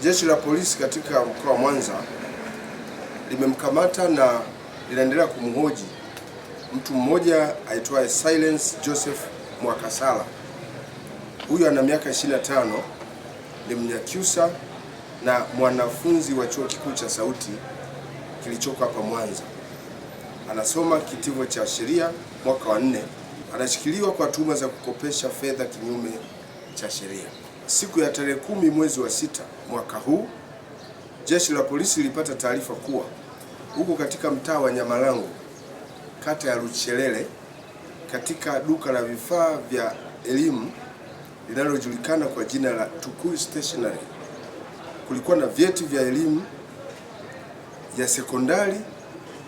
Jeshi la polisi katika mkoa wa Mwanza limemkamata na linaendelea kumhoji mtu mmoja aitwaye Silence Joseph Mwakasala. Huyu ana miaka 25, ni Mnyakyusa na mwanafunzi wa chuo kikuu cha Sauti kilichoko hapa Mwanza. Anasoma kitivo cha sheria mwaka wa 4. Anashikiliwa kwa tuhuma za kukopesha fedha kinyume cha sheria. Siku ya tarehe 10 mwezi wa 6 mwaka huu, jeshi la polisi lilipata taarifa kuwa huko katika mtaa wa Nyamalango, kata ya Luchelele, katika duka la vifaa vya elimu linalojulikana kwa jina la Tukuyu Stationery, kulikuwa na vyeti vya elimu ya sekondari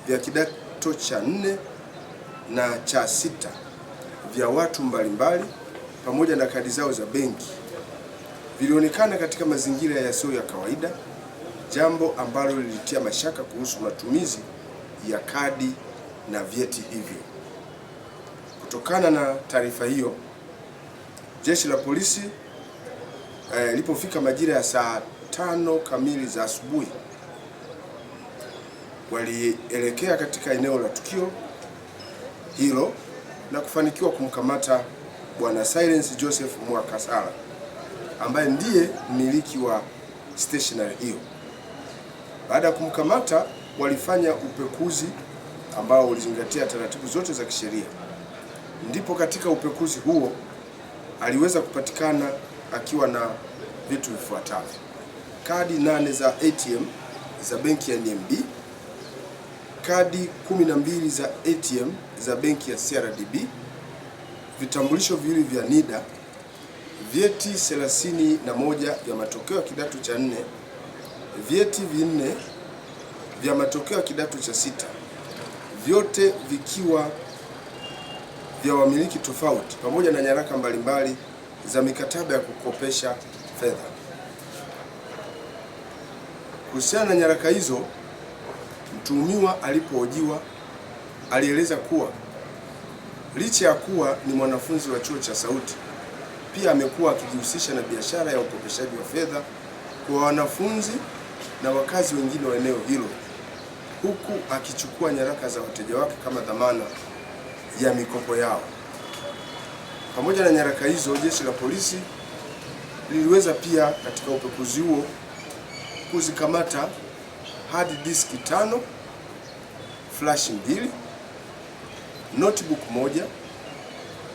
vya kidato cha 4 na cha 6 vya watu mbalimbali pamoja na kadi zao za benki. Vilionekana katika mazingira yasiyo ya kawaida, jambo ambalo lilitia mashaka kuhusu matumizi ya kadi na vyeti hivyo. Kutokana na taarifa hiyo, jeshi la polisi lilipofika majira ya saa 5 kamili za asubuhi, walielekea katika eneo la tukio hilo na kufanikiwa kumkamata Bwana Silence Joseph Mwakasala ambaye ndiye mmiliki wa stationery hiyo. Baada ya kumkamata, walifanya upekuzi ambao ulizingatia taratibu zote za kisheria. Ndipo katika upekuzi huo aliweza kupatikana akiwa na vitu vifuatavyo: kadi 8 za ATM za benki ya NMB, kadi 12 za ATM za benki ya CRDB, vitambulisho viwili vya NIDA, vyeti 31 vya matokeo ya kidato cha 4, vyeti 4 vya matokeo ya kidato cha 6, vyote vikiwa vya wamiliki tofauti, pamoja na nyaraka mbalimbali za mikataba ya kukopesha fedha. Kuhusiana na nyaraka hizo, mtuhumiwa alipohojiwa alieleza kuwa licha ya kuwa ni mwanafunzi wa chuo cha Sauti, pia amekuwa akijihusisha na biashara ya ukopeshaji wa fedha kwa wanafunzi na wakazi wengine wa eneo hilo, huku akichukua nyaraka za wateja wake kama dhamana ya mikopo yao. Pamoja na nyaraka hizo, jeshi la polisi liliweza pia katika upekuzi huo kuzikamata hard disk 5, flash 2, notebook 1,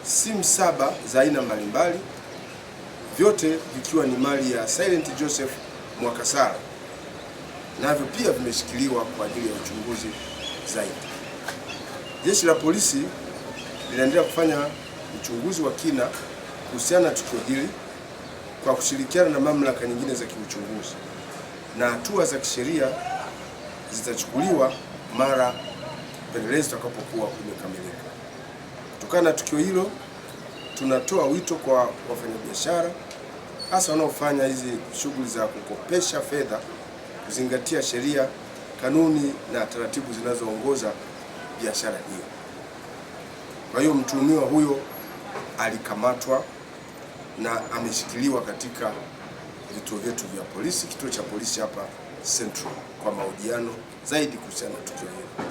simu 7 za aina mbalimbali, vyote vikiwa ni mali ya Silent Joseph Mwakasala, navyo pia vimeshikiliwa kwa ajili ya uchunguzi zaidi. Jeshi la polisi linaendelea kufanya uchunguzi wa kina kuhusiana na tukio hili kwa kushirikiana na mamlaka nyingine za kiuchunguzi, na hatua za kisheria zitachukuliwa mara upelelezi utakapokuwa umekamilika. Kutokana na tukio hilo, tunatoa wito kwa wafanyabiashara hasa wanaofanya hizi shughuli za kukopesha fedha kuzingatia sheria, kanuni na taratibu zinazoongoza biashara hiyo. Kwa hiyo mtuhumiwa huyo alikamatwa na ameshikiliwa katika vituo vyetu vya polisi, kituo cha polisi hapa Central, kwa mahojiano zaidi kuhusiana na tukio hilo.